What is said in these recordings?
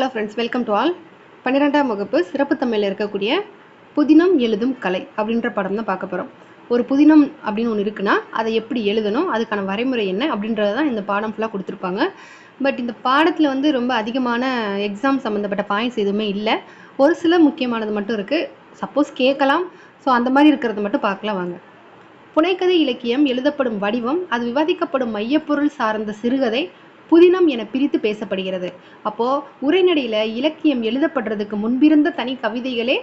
Hello friends, welcome to all. 12ஆம் வகுப்பு சிறப்பு தமிழில் இருக்கக்கூடிய புதினம் எழுதும் கலை அப்படின்ற படம் தான் பார்க்க போகிறோம். ஒரு புதினம் அப்படின்னு ஒன்று இருக்குன்னா அதை எப்படி எழுதணும், அதுக்கான வரைமுறை என்ன அப்படின்றது தான் இந்த பாடம் ஃபுல்லாக கொடுத்துருப்பாங்க. பட் இந்த பாடத்தில் வந்து ரொம்ப அதிகமான எக்ஸாம் சம்மந்தப்பட்ட பாயிண்ட்ஸ் எதுவுமே இல்லை. ஒரு சில முக்கியமானது மட்டும் இருக்குது. சப்போஸ் கேட்கலாம். ஸோ அந்த மாதிரி இருக்கிறத மட்டும் பார்க்கலாம் வாங்க. புனைக்கதை இலக்கியம் எழுதப்படும் வடிவம், அது விவாதிக்கப்படும் மையப்பொருள் சார்ந்த சிறுகதை புதினம் என பிரித்து பேசப்படுகிறது. அப்போ உரைநடையில இலக்கியம் எழுதப்படுறதுக்கு முன்பிருந்த தனி கவிதைகளே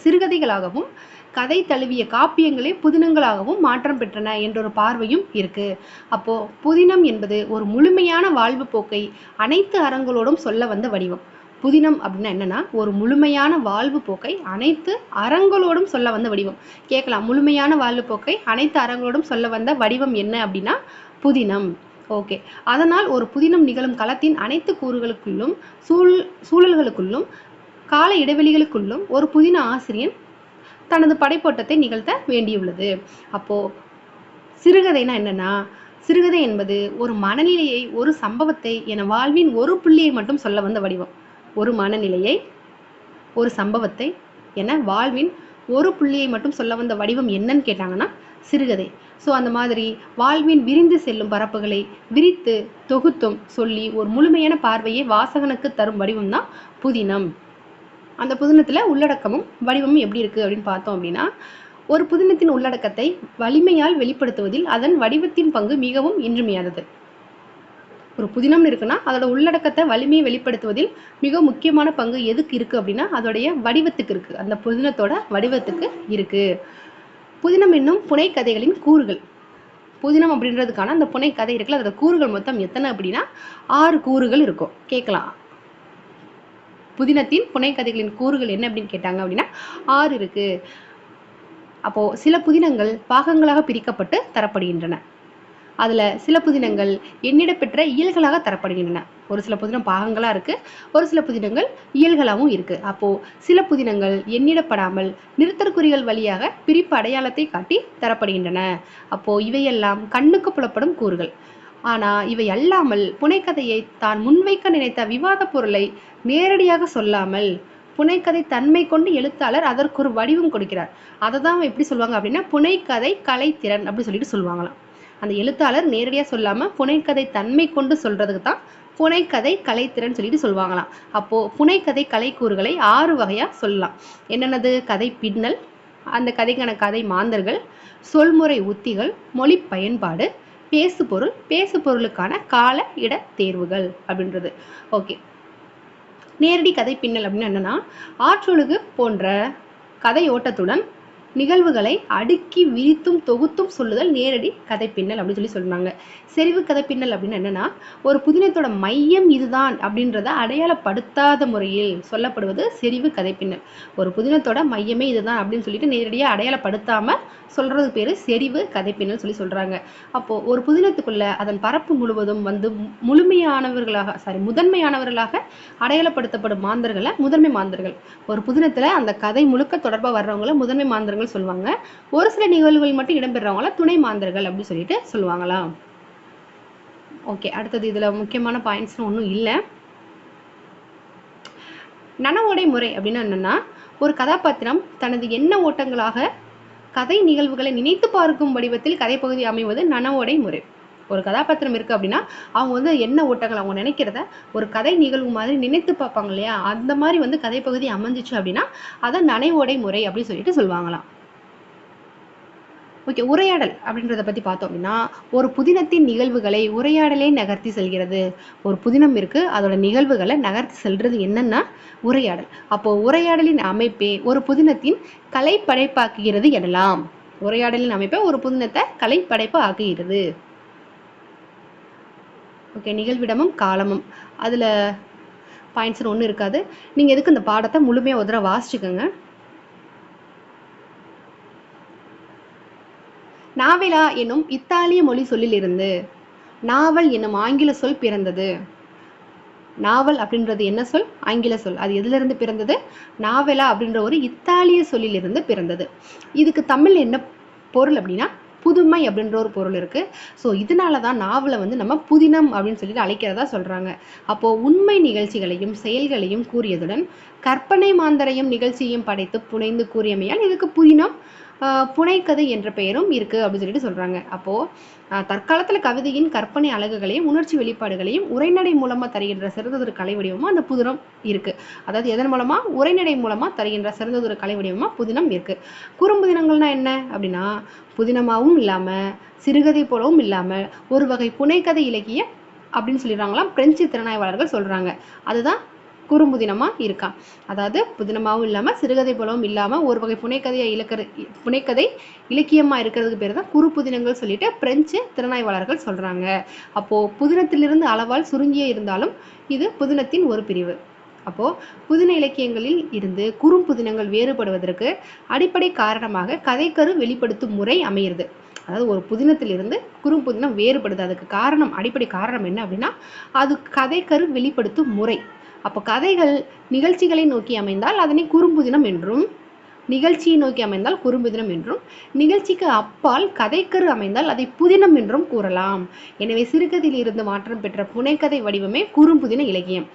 சிறுகதைகளாகவும் கதை தழுவிய காப்பியங்களே புதினங்களாகவும் மாற்றம் பெற்றன என்ற ஒரு பார்வையும் இருக்கு. அப்போ புதினம் என்பது ஒரு முழுமையான வாழ்வு போக்கை அனைத்து அறங்களோடும் சொல்ல வந்த வடிவம். புதினம் அப்படின்னா என்னன்னா, ஒரு முழுமையான வாழ்வு போக்கை அனைத்து அறங்களோடும் சொல்ல வந்த வடிவம். கேட்கலாம், முழுமையான வாழ்வு போக்கை அனைத்து அறங்களோடும் சொல்ல வந்த வடிவம் என்ன அப்படின்னா புதினம். ஓகே, அதனால் ஒரு புதினம் நிகழும் களத்தின் அனைத்து கூறுகளுக்குள்ளும் சூழல்களுக்குள்ளும் கால இடைவெளிகளுக்குள்ளும் ஒரு புதின ஆசிரியன் தனது படைப்போட்டத்தை நிகழ்த்த வேண்டியுள்ளது. அப்போ சிறுகதைனா என்னன்னா, சிறுகதை என்பது ஒரு மனநிலையை, ஒரு சம்பவத்தை என வாழ்வின் ஒரு புள்ளியை மட்டும் சொல்ல வந்த வடிவம். ஒரு மனநிலையை, ஒரு சம்பவத்தை என வாழ்வின் ஒரு புள்ளியை மட்டும் சொல்ல வந்த வடிவம் என்னன்னு கேட்டாங்கன்னா சிறுகதை. ஸோ அந்த மாதிரி வாழ்வின் விரிந்து செல்லும் பரப்புகளை விரித்து தொகுத்தும் சொல்லி ஒரு முழுமையான பார்வையை வாசகனுக்கு தரும் வடிவம் தான் புதினம். அந்த புதினத்தில் உள்ளடக்கமும் வடிவமும் எப்படி இருக்குது அப்படின்னு பார்த்தோம் அப்படின்னா, ஒரு புதினத்தின் உள்ளடக்கத்தை வலிமையால் வெளிப்படுத்துவதில் அதன் வடிவத்தின் பங்கு மிகவும் இன்றியமையாதது. ஒரு புதினம் இருக்குன்னா அதோட உள்ளடக்கத்தை வலிமையை வெளிப்படுத்துவதில் மிக முக்கியமான பங்கு எதுக்கு இருக்குது அப்படின்னா அதோடைய வடிவத்துக்கு இருக்குது. அந்த புதினத்தோட வடிவத்துக்கு இருக்குது. புதினம் என்னும் புனைக்கதைகளின் கூறுகள். புதினம் அப்படின்றதுக்கான அந்த புனைக்கதை இருக்குல்ல, அதோட கூறுகள் மொத்தம் எத்தனை அப்படின்னா 6 கூறுகள் இருக்கும். கேட்கலாம், புதினத்தின் புனைக்கதைகளின் கூறுகள் என்ன அப்படின்னு கேட்டாங்க அப்படின்னா 6 இருக்கு. அப்போ சில புதினங்கள் பாகங்களாக பிரிக்கப்பட்டு தரப்படுகின்றன. அதில் சில புதினங்கள் எண்ணிடப்பெற்ற இயல்களாக தரப்படுகின்றன. ஒரு சில புதினம் பாகங்களாக இருக்குது, ஒரு சில புதினங்கள் இயல்களாகவும் இருக்குது. அப்போது சில புதினங்கள் எண்ணிடப்படாமல் நிறுத்தற்குறிகள் வழியாக பிரிப்பு அடையாளத்தை காட்டி தரப்படுகின்றன. அப்போது இவையெல்லாம் கண்ணுக்கு புலப்படும் கூறுகள். ஆனால் இவை அல்லாமல் புனைக்கதையை தான் முன்வைக்க நினைத்த விவாத பொருளை நேரடியாக சொல்லாமல் புனைக்கதை தன்மை கொண்டு எழுத்தாளர் அதற்கு ஒரு வடிவம் கொடுக்கிறார். அதை தான் எப்படி சொல்லுவாங்க அப்படின்னா புனைக்கதை கலைத்திறன் அப்படின்னு சொல்லிட்டு சொல்லுவாங்களாம். அந்த எழுத்தாளர் நேரடியாக சொல்லாமல் புனைக்கதை தன்மை கொண்டு சொல்றதுக்கு தான் புனைக்கதை கலைத்திறன் சொல்லிட்டு சொல்லுவாங்களாம். அப்போது புனைக்கதை கலைக்கூறுகளை 6 வகையாக சொல்லலாம். என்னென்னது? கதை பின்னல், அந்த கதைக்கான கதை மாந்தர்கள், சொல்முறை உத்திகள், மொழி பயன்பாடு, பேசுபொருள், பேசுபொருளுக்கான கால இட தேர்வுகள் அப்படின்றது. ஓகே, நேரடி கதை பின்னல் அப்படின்னு என்னன்னா, ஆற்றொழுகு போன்ற கதை ஓட்டத்துடன் நிகழ்வுகளை அடுக்கி விரித்தும் தொகுத்தும் சொல்லுதல் நேரடி கதை பின்னல் அப்படின்னு சொல்லி சொல்றாங்க. செறிவு கதை பின்னல் அப்படின்னு என்னன்னா, ஒரு புதினத்தோட மையம் இதுதான் அப்படின்றத அடையாளப்படுத்தாத முறையில் சொல்லப்படுவது செறிவு கதை பின்னல். ஒரு புதினத்தோட மையமே இதுதான் அப்படின்னு சொல்லிட்டு நேரடியாக அடையாளப்படுத்தாம சொல்றது பேரு செறிவு கதை பின்னல் சொல்லி சொல்றாங்க. அப்போ ஒரு புதினத்துக்குள்ள அதன் பரப்பு முழுவதும் வந்து முதன்மையானவர்களாக அடையாளப்படுத்தப்படும் மாந்தர்களை முதன்மை மாந்தர்கள். ஒரு புதினத்துல அந்த கதை முழுக்க தொடர்பாக வர்றவங்கள முதன்மை மாந்தர்கள் சொல்லுவாங்க. ஒரு சில நிகழ்வுகள் மட்டும் இடம்பெறவங்கள துணை மாந்தர்கள் அப்படின்னு சொல்லிட்டு சொல்லுவாங்களா. ஓகே, அடுத்தது இதுல முக்கியமான பாயிண்ட்ஸ் ஒன்றும் இல்லை. நனவோடை முறை அப்படின்னா என்னன்னா, ஒரு கதாபாத்திரம் தனது எண்ண ஓட்டங்களாக கதை நிகழ்வுகளை நினைத்து பார்க்கும் வடிவத்தில் கதைப்பகுதி அமைவது நனவோடை முறை. ஒரு கதாபாத்திரம் இருக்குது அப்படின்னா அவங்க வந்து என்ன ஓட்டங்கள் அவங்க நினைக்கிறத ஒரு கதை நிகழ்வு மாதிரி நினைத்து பார்ப்பாங்க இல்லையா, அந்த மாதிரி வந்து கதைப்பகுதி அமைஞ்சிச்சு அப்படின்னா அதை நனைவோடை முறை அப்படின்னு சொல்லிட்டு சொல்லுவாங்களாம். ஓகே, உரையாடல் அப்படின்றத பற்றி பார்த்தோம் அப்படின்னா, ஒரு புதினத்தின் நிகழ்வுகளை உரையாடலே நகர்த்தி செல்கிறது. ஒரு புதினம் இருக்குது, அதோட நிகழ்வுகளை நகர்த்தி செல்றது என்னன்னா உரையாடல். அப்போ உரையாடலின் அமைப்பே ஒரு புதினத்தின் கலைப்படைப்பாக்குகிறது எனலாம். உரையாடலின் அமைப்பை ஒரு புதினத்தை கலைப்படைப்பு ஆக்குகிறது. ஓகே, நிகழ்விடமும் காலமும் அதில் பாயிண்ட்ஸ் ஒன்றும் இருக்காது. நீங்கள் எதுக்கு இந்த பாடத்தை முழுமையாக ஒரு தடவை வாசிச்சுக்கோங்க. நாவலா என்னும் இத்தாலிய மொழி சொல்லிலிருந்து நாவல் என்னும் ஆங்கில சொல் பிறந்தது. நாவல் அப்படின்றது என்ன சொல்? ஆங்கில சொல். அது எதிலிருந்து பிறந்தது? நாவலா அப்படின்ற ஒரு இத்தாலிய சொல்லிலிருந்து பிறந்தது. இதுக்கு தமிழ் என்ன பொருள் அப்படின்னா புதுமை அப்படின்ற ஒரு பொருள் இருக்கு. ஸோ இதனால தான் நாவலை வந்து நம்ம புதினம் அப்படின்னு சொல்லிட்டு அழைக்கிறதா சொல்றாங்க. அப்போ உண்மை நிகழ்ச்சிகளையும் செயல்களையும் கூறியதுடன் கற்பனை மாந்தரையும் நிகழ்ச்சியையும் படைத்து புனைந்து கூறியமையால் இதுக்கு புதினம் புனைக்கதை என்ற பெயரும் இருக்கு அப்படின்னு சொல்லிட்டு சொல்றாங்க. அப்போ தற்காலத்துல கவிதையின் கற்பனை அழகுகளையும் உணர்ச்சி வெளிப்பாடுகளையும் உரைநடை மூலமா தருகின்ற சிறந்ததொரு கலை வடிவமா அந்த புதினம் இருக்கு. அதாவது எதன் மூலமா? உரைநடை மூலமா தருகின்ற சிறந்ததொரு கலை வடிவமா புதினம் இருக்கு. குறும்புதினங்கள்னா என்ன அப்படின்னா, புதினமாவும் இல்லாம சிறுகதை போலவும் இல்லாம ஒரு வகை புனைக்கதை இலக்கியம் அப்படின்னு சொல்லிடுறாங்களாம் பிரெஞ்சு திறனாய்வாளர்கள் சொல்றாங்க. அதுதான் குறும்புதினமா இருக்கா. அதாவது புதினமாவும் இல்லாம சிறுகதை போலவும் இல்லாம ஒரு வகை புனைக்கதை இலக்கியமா இருக்கிறதுக்கு பேர் தான் குறுப்புதினங்கள் சொல்லிட்டு பிரெஞ்சு திறனாய்வாளர்கள் சொல்றாங்க. அப்போ புதினத்திலிருந்து அளவால் சுருங்கிய இருந்தாலும் இது புதினத்தின் ஒரு பிரிவு. அப்போ புதின இலக்கியங்களில் இருந்து குறும்புதினங்கள் வேறுபடுவதற்கு அடிப்படை காரணமாக கதைக்கரு வெளிப்படுத்தும் முறை அமைகிறது. அதாவது ஒரு புதினத்திலிருந்து குறும்புதினம் வேறுபடுது. அதுக்கு காரணம், அடிப்படை காரணம் என்ன அப்படின்னா, அது கதைக்கரு வெளிப்படுத்தும் முறை. அப்போ கதைகள் நிகழ்ச்சிகளை நோக்கி அமைந்தால் அதனை குறும்புதினம் என்றும், நிகழ்ச்சியை நோக்கி அமைந்தால் குறும்புதினம் என்றும், நிகழ்ச்சிக்கு அப்பால் கதைக்கரு அமைந்தால் அதை புதினம் என்றும் கூறலாம். எனவே சிறுகதையில் இருந்து மாற்றம் பெற்ற புனைக்கதை வடிவமே குறும்புதின இலக்கியம்.